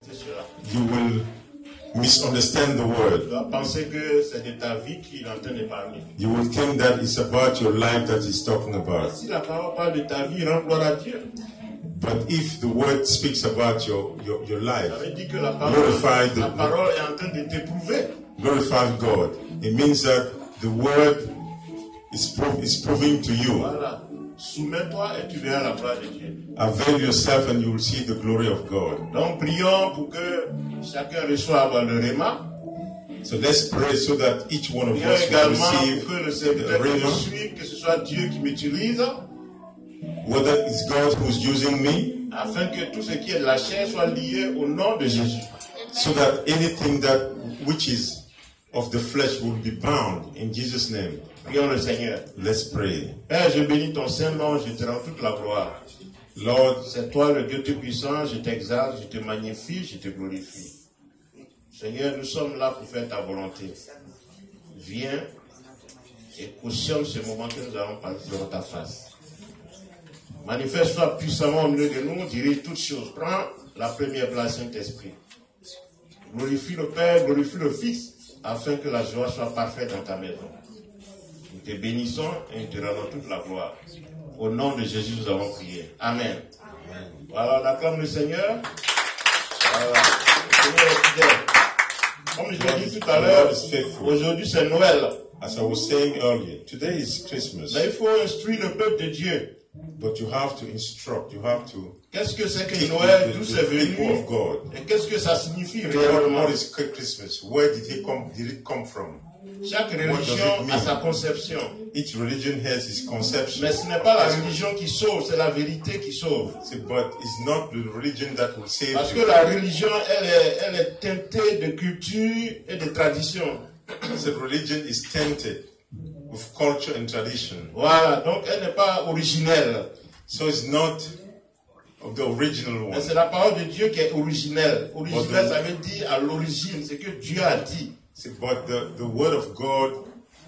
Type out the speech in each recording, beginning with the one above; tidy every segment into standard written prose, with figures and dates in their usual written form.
you will misunderstand the word. Tu vas penser que c'est de ta vie qu'il est en train de parler. You will think that it's about your life that he's talking about. Si la parole parle de ta vie, rends gloire à Dieu. But if the word speaks about your life, Ça veut dire que la parole est en train de t'éprouver. Glorify God. It means that the word is proving to you. Voilà. Soumets-toi et tu verras la gloire de Dieu. Avail yourself and you will see the glory of God. Donc prions pour que chacun reçoive le réma. So let's pray so that each one of Prions us will également receive pour que le serviteur the qui me réma. suit, que ce soit Dieu qui m'utilise, Whether it's God who's using me, afin que tout ce qui est de la chair soit lié au nom de Jésus. so that anything that which is of the flesh will be bound in Jesus' name. Prions le Seigneur. Let's pray. Père, je bénis ton Saint-Nom, je te rends toute la gloire. Lord, C'est toi le Dieu tout-puissant, je t'exalte, je te magnifie, je te glorifie. Seigneur, nous sommes là pour faire ta volonté. Viens et cautionne ce moment que nous allons parler devant ta face. Manifeste-toi puissamment au milieu de nous, dirige toutes choses. Prends la première place, Saint-Esprit. Glorifie le Père, glorifie le Fils, afin que la joie soit parfaite dans ta maison. Nous te bénissons et nous te rendons toute la gloire. Au nom de Jésus, nous avons prié. Amen. Amen. Voilà, on acclame le Seigneur. Voilà. Le Seigneur est fidèle. Comme je l'ai dit tout à l'heure, aujourd'hui c'est Noël. As I was saying earlier, today is Christmas. Mais il faut instruire le peuple de Dieu. But you have to instruct, you have to. Qu'est-ce que c'est que Noël, d'où c'est venu, of God. et qu'est-ce que ça signifie réellement? What is Christmas? Where did it come from? Chaque religion a sa conception. Each religion has its conception. Mais ce n'est pas la religion qui sauve, c'est la vérité qui sauve. But it's not the religion that will save Parce you. que la religion, elle est teintée de culture et de tradition. The religion is tainted with culture and tradition. Voilà, donc elle n'est pas originelle. So it's not of the original one. Mais c'est la parole de Dieu qui est originelle. Originelle, ça veut dire à l'origine, c'est que Dieu a dit. But the word of God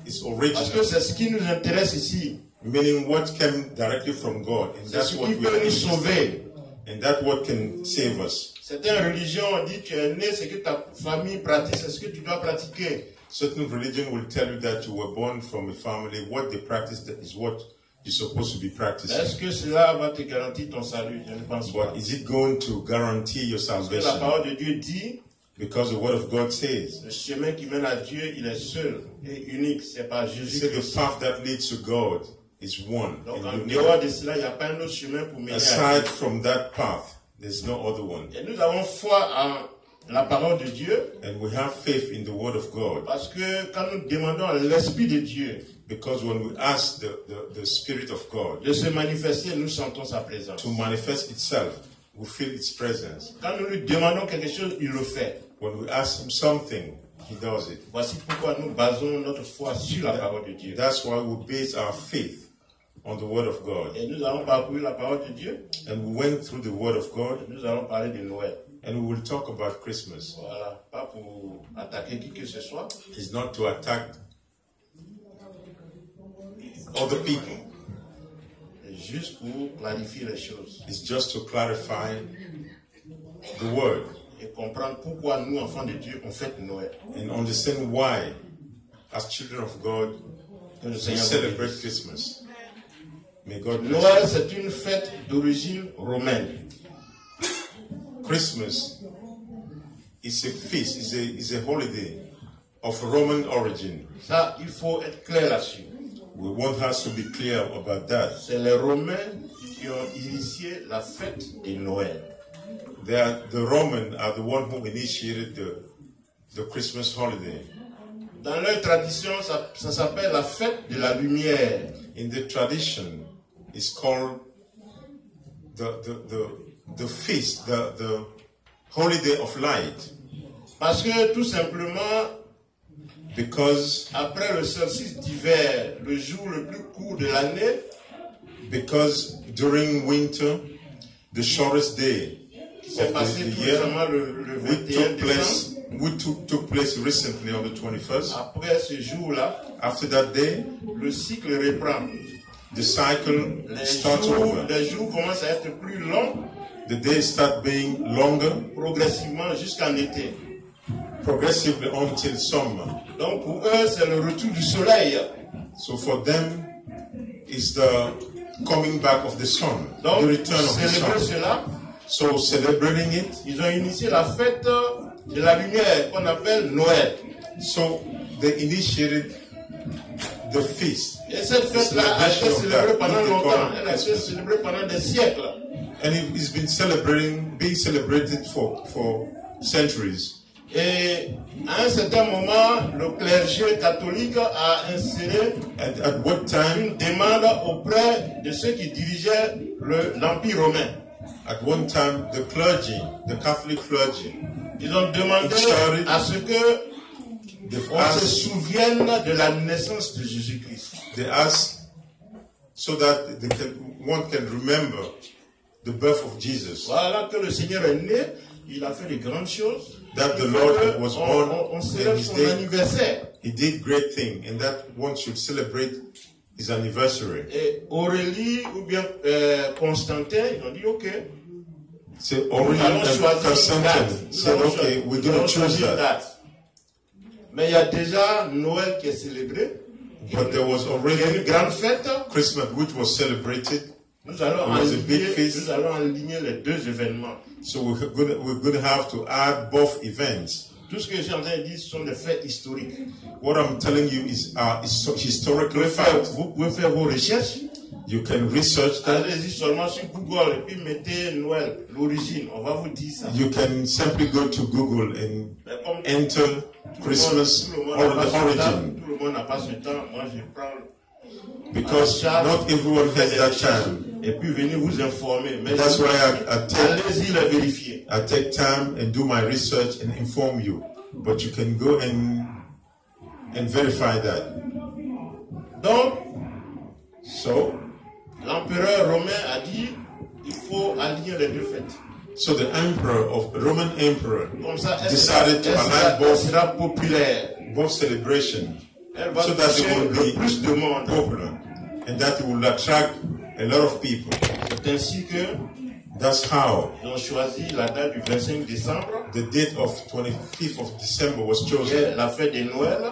is original. Parce que c'est ce qui nous intéresse ici. Meaning what came directly from God. And C'est that's ce what qui we peut nous sauver. And that's what can save us. Certaines religions ont dit tu es né, c'est que ta famille pratique, c'est ce que tu dois pratiquer. Certain religion will tell you that you were born from a family. What they practice is what you're supposed to be practicing. Est-ce que cela va te garantir ton salut? Je ne pense pas. But is it going to guarantee your Parce que salvation? la parole de Dieu dit, Because the word of God says, le chemin qui mène à Dieu, il est seul et unique. C'est pas it Jésus said the Christ. path that leads to God is one. Donc en And unique. dehors de cela, il n'y a pas un autre chemin pour mener à Aside Dieu. from that path, there's no other one. Et nous avons foi en la parole de Dieu. And we have faith in the word of God. Parce que quand nous demandons à l'Esprit de Dieu Because when we ask the Spirit of God de se manifester, nous sentons sa présence. to manifest itself, we feel its presence. Quand nous lui demandons quelque chose, il le fait. When we ask him something, he does it. Voici pourquoi nous basons notre foi sur la parole de Dieu. That's why we base our faith on the word of God. Et nous allons parcourir la parole de Dieu. And we went through the word of God, Nous allons parler de Noël. and we will talk about Christmas. Voilà, pas pour attaquer qui que ce soit. It's not to attack other people. Juste pour clarifier les choses. It's just to clarify the word Et comprendre pourquoi nous, enfants de Dieu, on fête Noël. and understand why, as children of God, Que le we Seigneur vous celebrate bénisse. Christmas. May God bless Noël, you. c'est une fête d'origine romaine. Christmas is a feast, is a holiday of Roman origin. Ça, il faut être clair là-dessus. We want us to be clear about that. C'est les Romains qui ont initié la fête de Noël. The Romans are the one who initiated the Christmas holiday. Dans leur tradition, ça s'appelle la fête de la lumière. In the tradition, it's called the feast, the holiday of light. Parce que tout simplement, Because après le solstice d'hiver, le jour le plus court de l'année, during winter, the shortest day qui s'est of passé the tout year, récemment le 21 décembre, took place recently on the 21st. après ce jour-là, After that day, le cycle reprend. the cycle starts over. Les jours commencent à être plus longs the days start being longer, progressivement jusqu'en été. progressively until summer. Donc pour eux, c'est le retour du soleil. So for them, it's the coming back of the sun, Donc, the return pour of the célébrer sun. cela, So celebrating it, ils ont initié la fête de la lumière qu'on appelle Noël. so they initiated the feast. Et cette fête-là a été Celebration of célébrée that, pendant what they longtemps. call Elle a été Christmas. célébrée pendant des siècles. And it's been being celebrated for centuries. Et à un certain moment, le clergé catholique a inséré And at what time? une demande auprès de ceux qui dirigeaient l'Empire romain. At one time, the clergy, the Catholic clergy, Ils ont demandé à ce que on se souvienne de la naissance de Jésus-Christ. they asked so that one can remember the birth of Jesus. Voilà que le Seigneur est né, il a fait de grandes choses. That the Lord was born On and célèbre his son day. anniversaire. He did great things, and that one should celebrate his anniversary. Et Aurélie ou bien Constantin, ils ont dit ok. So Nous Orion allons and choisir une Constantine date. said, okay, we're going to choose that. date. Mais il y a déjà Noël qui est célébré. But there was Il y a already une grande fête. Christmas, which was celebrated. Nous allons It was a big feast. nous allons aligner les deux événements. So we're going to have to add both events. Tout ce que j'ai en train de dire, ce sont des faits historiques. What I'm telling you is historical facts. Vous pouvez faire vos recherches. You can research that. Allez-y seulement sur Google et puis mettez Noël, l'origine. On va vous dire ça. You can simply go to Google and Mais comme enter Christmas tout le monde or n'a the pas ce temps, origin. tout le monde n'a pas ce temps. Moi, je prends Because not everyone has that time. et puis venez vous informer. Mais That's why I allez-y le vérifier. take time and do my research and inform you. But you can go and verify that. Donc, So l'empereur romain a dit il faut aligner les deux fêtes. So the Roman emperor, Comme ça, decided to align elle sera populaire. both celebrations Elle va so that toucher it will le be plus de monde. popular and that it will attract a lot of people. C'est ainsi que That's how ils ont choisi la date du 25 décembre, the date of 25th of December was qui chosen, est la fête de Noël,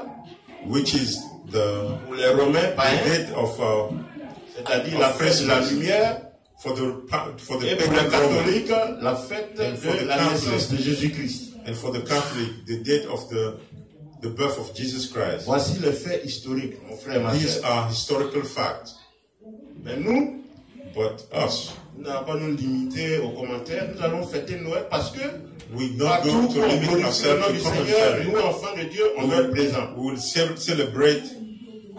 which is the pour les Romains païens, date of c'est-à-dire la fête de la lumière, for the et pour les pagan Roman, catholiques, la fête And for de the la Catholic. naissance de Jésus-Christ. and for the Catholic the date of the birth of Jesus Christ. Voici les faits historiques, mon frère, ma These soeur. are historical facts. Mais nous, But us, nous n'allons pas nous limiter aux commentaires, nous allons fêter Noël parce que we not partout going où to on limit glorifie le ourselves nom to du Seigneur, commentary. nous, enfants de Dieu, on doit être présents. We will celebrate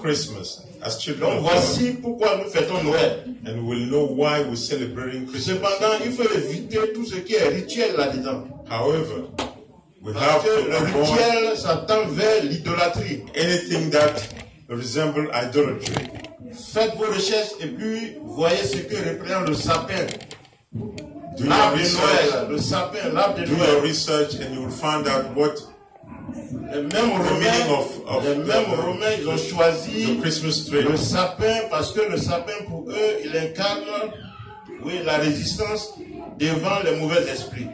Christmas as children Donc of God, voici pourquoi nous fêtons Noël. and we will know why we're celebrating Christmas. Cependant, il faut éviter tout ce qui est rituel là-dedans. However, we Parce have que to le avoid rituel s'attend vers l'idolâtrie. anything that resembles idolatry. Faites vos recherches et puis voyez ce que représente le sapin. Do your L'arbre de research. Noël, le sapin, l'arbre de Do your Noël. research, and you will find out what Les mêmes meaning Romains, of les mêmes Romains, ils ont choisi the Christmas tree. le sapin parce que le sapin pour eux, il incarne, oui, la résistance devant les mauvais esprits.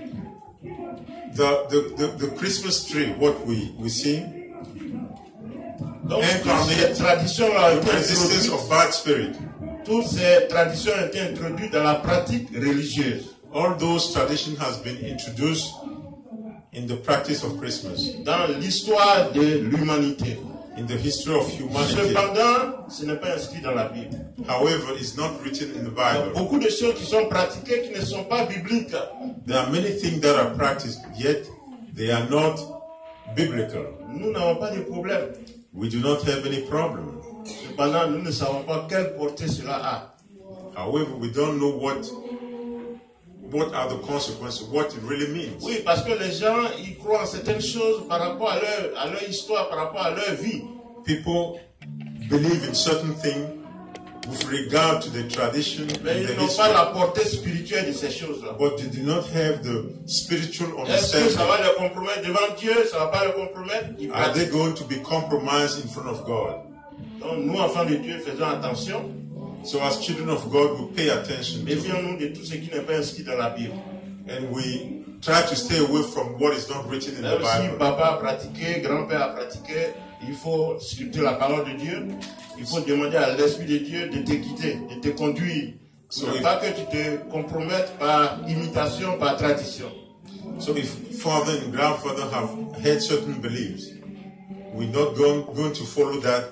The Christmas tree, what we see, Donc Incarné. toutes ces traditions-là ont the été resistance introduites. of bad spirit. Toutes ces traditions ont été introduites dans la pratique religieuse. All those tradition has been introduced in the practice of Christmas, Dans l'histoire de l'humanité. in the history of humanity. Cependant, ce n'est pas inscrit dans la Bible. However, it's not written in the Il y a Bible. beaucoup de choses qui sont pratiquées qui ne sont pas bibliques. There are many things that are practiced, yet they are not biblical. Nous n'avons pas de problème. We do not have any problem. Cependant, nous ne savons pas quelle portée cela a. However, we don't know what are the consequences, what it really means. Oui, parce que les gens, ils croient en certaines choses par rapport à leur histoire, par rapport à leur vie. People believe in certain things with regard to the tradition Mais and the ils n'ont history, pas la portée spirituelle de ces choses-là. but they do not have the spiritual Est-ce que ça understanding. va les compromettre devant Dieu? Ça ne va pas les compromettre? Ils Are they pratiquent. going to be compromised in front of God? Donc, nous, enfants de Dieu, faisons attention. So as children of God, we pay attention to Méfions-nous de tout ce qui n'est pas inscrit dans la Bible. And we try to stay away from what is not written in the Même si Bible. papa a pratiqué, grand-père a pratiqué, il faut sculpter la parole de Dieu. Il faut demander à l'Esprit de Dieu de te guider, de te conduire. Pas que tu te compromettes par imitation, par tradition. So if father and grandfather have had certain beliefs, we're not going to follow that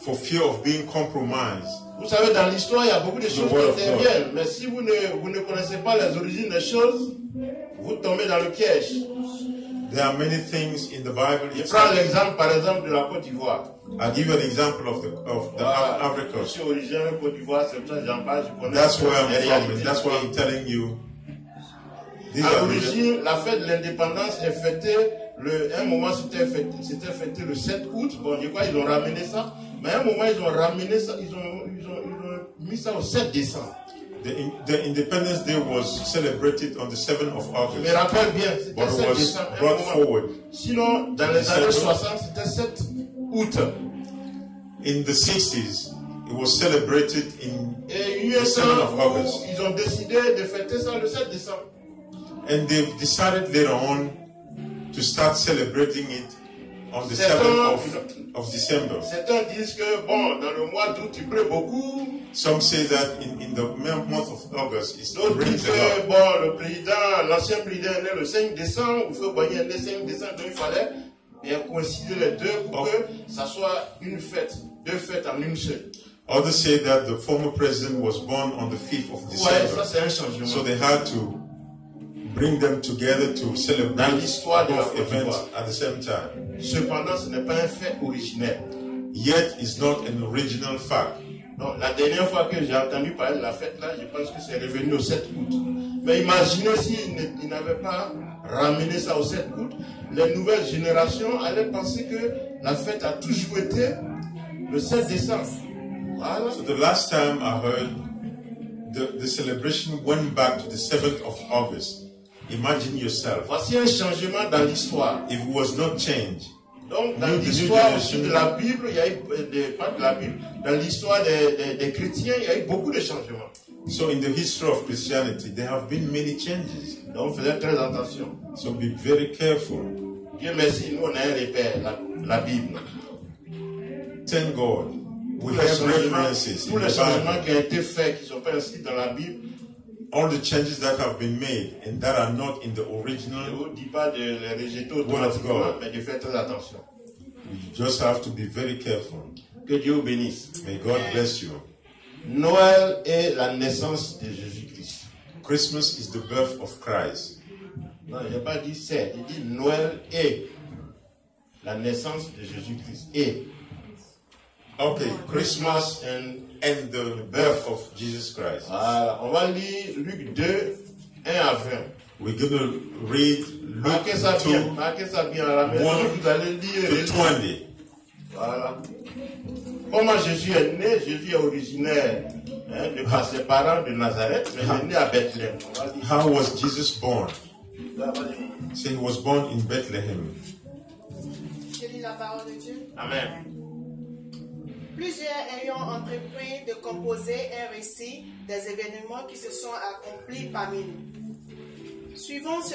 for fear of being compromised. Vous savez, dans l'histoire, il y a beaucoup de choses qui interviennent. Mais si vous ne connaissez pas les origines des choses, vous tombez dans le piège. There are many things in the Bible. Je prends l'exemple, par exemple, de la Côte d'Ivoire. I'll give you an example of the Africa. Je suis originaire de Côte d'Ivoire, c'est pour ça que j'en parle. Je connais That's where I'm les from, and réalités. that's why I'm telling you. À l'origine, la fête de l'indépendance est fêtée. Un moment, c'était fêté le 7 août. Bon, je crois qu'ils ont ramené ça. Mais à un moment, ils ont ramené ça. Ils ont mis ça au 7 décembre. The Independence Day was celebrated on the 7th of August. Je me rappelle bien, c'était 7 décembre. Brought forward. Sinon, dans les années 60, c'était 7 août. In the 60s, it was celebrated in Et the 7th of August. ils ont décidé de fêter ça le 7 décembre. And they've decided later on to start celebrating it on the 7th of December. Certains disent que, bon, dans le mois d'août, il pleut beaucoup. Some say that in the month of August, it D'autres disent rains a que, lot. bon, l'ancien président est né le 5 décembre, ou fait Boigny est né le 5 décembre, donc il fallait bien coïncider les deux pour que ça soit une fête, deux fêtes en une seule. Others say that the former president was born on the 5th of Ouais, December. ça c'est un changement. So they had to bring them together to celebrate Dans l'histoire de la both Côte events d'Ivoire. at the same time. Cependant, ce n'est pas un fait originel. Yet, it's not an original fact. Donc, la dernière fois que j'ai entendu parler de la fête là, je pense que c'est revenu au 7 août. Mais imaginez s'ils n'avaient pas ramené ça au 7 août, les nouvelles générations allaient penser que la fête a toujours été le 7 décembre. Voilà. So the last time I heard, the celebration went back to the 7th of August. Imagine yourself, Voici un changement dans l'histoire. if it was not changed. Donc, dans New l'histoire generation. de la Bible, il y a eu, pas de la Bible, dans l'histoire des chrétiens, il y a eu beaucoup de changements. So in the history of Christianity, there have been many changes. Donc, faisons très attention. So be very careful. Dieu merci, nous on a un repère, la Bible. Thank God. We Tous les have changements, references in tous les the changements Bible. qui ont été faits, qui ne sont pas inscrits dans la Bible, All the changes that have been made and that are not in the je ne original, vous dis pas de les rejeter Word of automatiquement, God. mais de faire très attention. you just have to be very careful. Que Dieu vous bénisse. May God bless you. Noël est la naissance de Jésus-Christ. Christmas is the birth of Christ. Non, je n'ai pas dit c'est, j'ai dit Noël est la naissance de Jésus-Christ. Et Okay, Christmas Christmas and and the birth of Jesus Christ. voilà. On va lire Luc 2, 1 à 20. We're going to read Marquez ça Luke bien, 2 marquez ça bien à la maison, One vous allez lire. to 20. Voilà. Comment Jésus est né? Jésus est originaire de par ses parents de Nazareth, mais il est né à Bethléem. On va lire. How was Jesus born? Là, vas-y. So he was born in Bethlehem. Je lis la parole de Dieu. Amen. Plusieurs ayant entrepris de composer un récit des événements qui se sont accomplis parmi nous. Suivant ce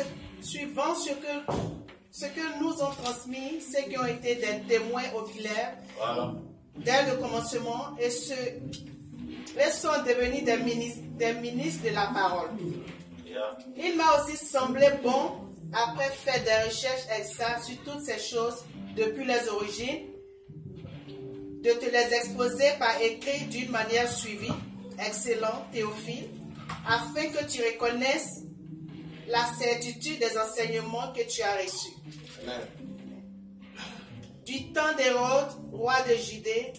que nous ont transmis ceux qui ont été des témoins oculaires Voilà. dès le commencement et sont devenus des ministres de la parole. Yeah. Il m'a aussi semblé bon, après faire des recherches exactes sur toutes ces choses depuis les origines, de te les exposer par écrit d'une manière suivie, excellent Théophile, afin que tu reconnaisses la certitude des enseignements que tu as reçus. Amen. Du temps d'Hérode, roi de Judée,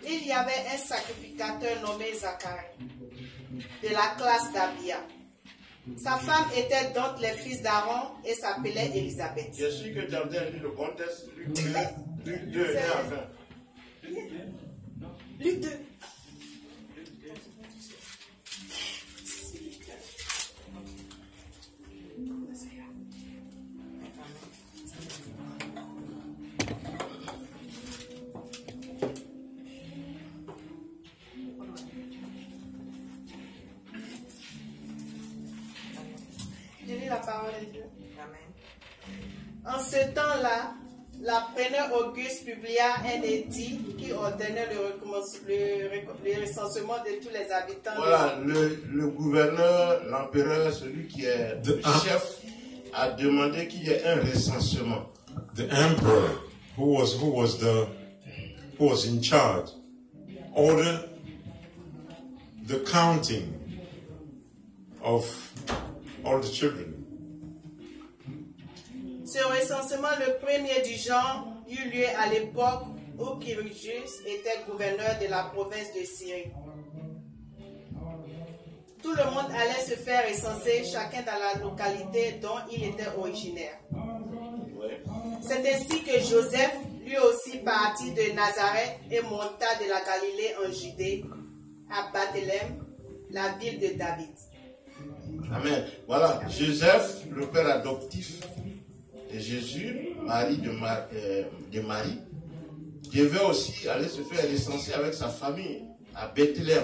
il y avait un sacrificateur nommé Zacharie, de la classe d'Abia. Sa femme était d'entre les fils d'Aaron et s'appelait Élisabeth. Je suis que tu as bien lu le contexte, Luc 2, 1 à 20. Luc 2. En ce temps-là, l'appreneur Auguste publia un édit qui ordonnait le recensement de tous les habitants. Voilà, le gouverneur, l'empereur, celui qui est le chef, a demandé qu'il y ait un recensement. The emperor, who was in charge, ordered the counting of all the children. Ce recensement, le premier du genre, eut lieu à l'époque où Quirinius était gouverneur de la province de Syrie. Tout le monde allait se faire recenser, chacun dans la localité dont il était originaire. C'est ainsi que Joseph, lui aussi partit de Nazareth et monta de la Galilée en Judée, à Bethléem, la ville de David. Amen. Voilà, Joseph, le père adoptif de Jésus, mari de Marie, devait aussi aller se faire recenser avec sa famille à Bethléem.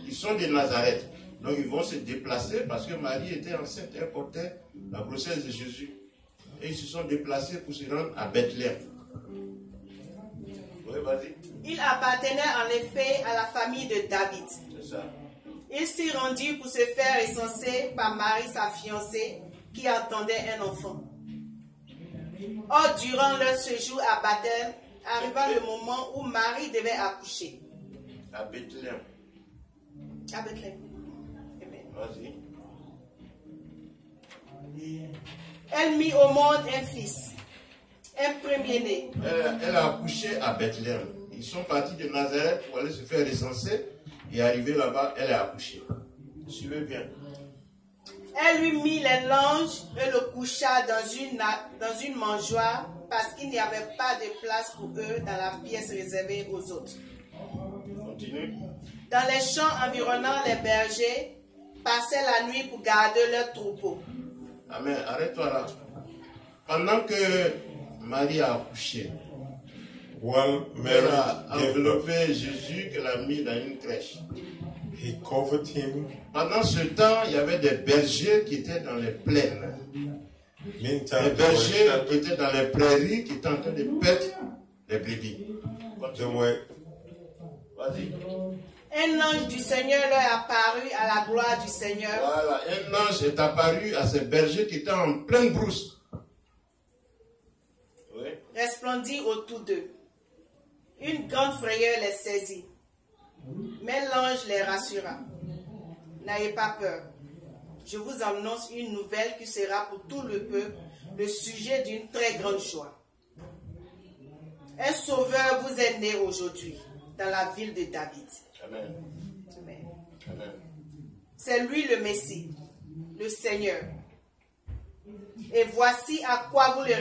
Ils sont de Nazareth. Donc ils vont se déplacer parce que Marie était enceinte, elle portait la grossesse de Jésus. Et ils se sont déplacés pour se rendre à Bethléem. Oui, vas-y. Il appartenait en effet à la famille de David. C'est ça. Il s'y rendit pour se faire recenser par Marie, sa fiancée, qui attendait un enfant. Or, durant leur séjour à Bethléem, arriva le moment où Marie devait accoucher. À Bethléem. À Bethléem. Amen. Vas-y. Elle mit au monde un fils, un premier-né. Elle a accouché à Bethléem. Ils sont partis de Nazareth pour aller se faire recenser. Et arrivé là-bas, elle a accouché. Suivez bien. Elle lui mit les langes et le coucha dans une mangeoire parce qu'il n'y avait pas de place pour eux dans la pièce réservée aux autres. Continue. Dans les champs environnant les bergers, passaient la nuit pour garder leurs troupeaux. Amen. Arrête-toi là. Pendant que Marie a accouché, While elle Mary a gave birth, enveloppé Jésus qu'elle a mis dans une crèche. he covered him. Pendant ce temps, il y avait des bergers qui étaient dans les plaines. Meantime, Des there were bergers qui shepherds. étaient dans les prairies, qui étaient en train de paître les brebis. There were Vas-y. Un ange du Seigneur leur apparut à la gloire du Seigneur. Voilà, un ange est apparu à ces bergers qui étaient en pleine brousse. Oui. Resplendit autour d'eux. Une grande frayeur les saisit. Mais l'ange les rassura. N'ayez pas peur. Je vous annonce une nouvelle qui sera pour tout le peuple le sujet d'une très grande joie. Un sauveur vous est né aujourd'hui dans la ville de David. Amen. Amen. Amen. C'est lui le Messie, le Seigneur. Et voici à quoi vous le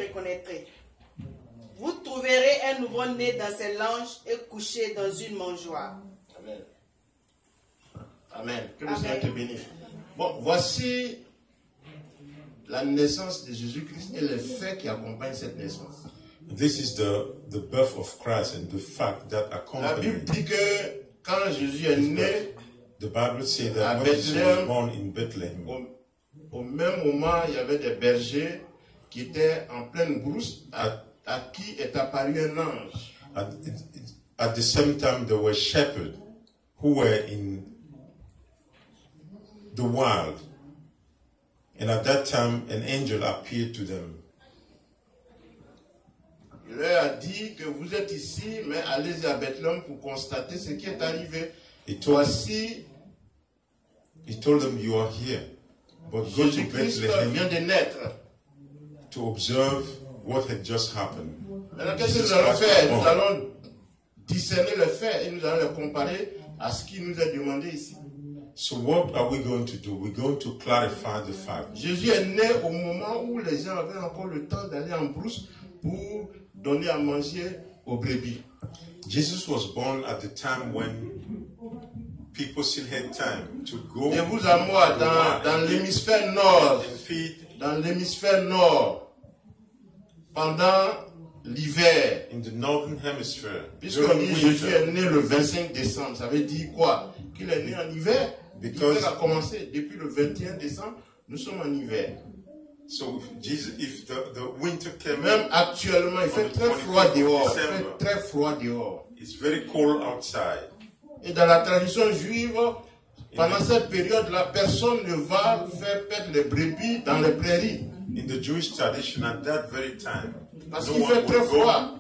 reconnaîtrez. Vous trouverez un nouveau-né dans ses langes et couché dans une mangeoire. Amen. Amen. Que le Amen. Seigneur te bénisse. Bon, voici la naissance de Jésus-Christ et les faits qui accompagnent cette naissance. This is the birth of Christ and the fact that La accompanied Bible dit que quand Jésus est his né, birth. The Bible says that À when Jesus was Bethlehem, born in Bethlehem, au même moment, il y avait des bergers qui étaient en pleine brousse à qui est apparu un ange. at the same time there were shepherds who were in the wild. And at that time an angel appeared to them. Il leur a dit que vous êtes ici, mais allez à Bethléem pour constater ce qui est arrivé. He told, Voici, he told them, you are here, but go to Jésus-Christ Bethlehem vient de naître. to observe what had just happened. Maintenant, qu'est-ce que Jesus nous allons Christ faire? was Nous born. allons discerner le fait et nous allons le comparer à ce qui nous est demandé ici. So what are we going to do? We're going to clarify the fact. Jésus est né au moment où les gens avaient encore le temps d'aller en brousse pour donner à manger aux brebis. Jesus was born at the time when people still had time to go De vous à moi, to the wild dans l'hémisphère nord, and feed dans l'hémisphère nord, pendant l'hiver, in the northern hemisphere. puisqu'on During dit Jésus winter, est né le 25 décembre, ça veut dire quoi? Qu'il est né en hiver. Because- L'hiver a commencé depuis le 21 décembre, nous sommes en hiver. So if the winter came, Même actuellement, il fait très froid dehors. Il fait très froid dehors. it's very cold outside. Et dans la tradition juive, pendant cette période-là, personne ne va faire perdre les brebis dans les prairies. In the Jewish tradition, at that very time, Parce no qu'il one fait très would go froid.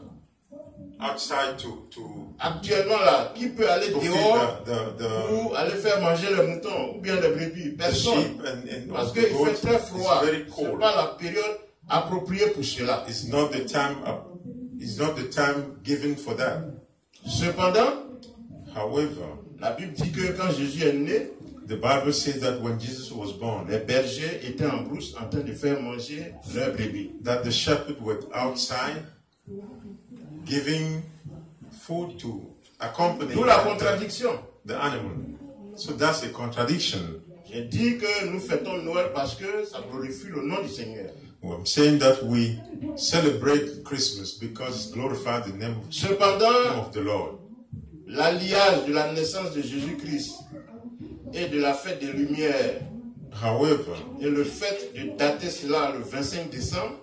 outside to Actuellement, là, qui peut aller feed dehors the pour aller faire manger les moutons ou bien les brebis? Personne. sheep and Parce the qu'il fait goats. très froid. It's very Ce cold. n'est pas la période appropriée pour cela. It's not the time. It's not the time given for that. Cependant, However, la Bible dit que quand Jésus est né, the Bible says that when Jesus was born, les bergers étaient en brousse en train de faire manger leurs brebis. that the shepherds were outside giving food to accompany D'où la contradiction. the animal. So that's a contradiction. J'ai dit que nous fêtons Noël parce que ça glorifie le nom du Seigneur. Well, I'm saying that we celebrate Christmas because it glorifies the name Cependant, of the Lord. l'alliage de la naissance de Jésus-Christ et de la fête des Lumières However, et le fait de dater cela le 25 décembre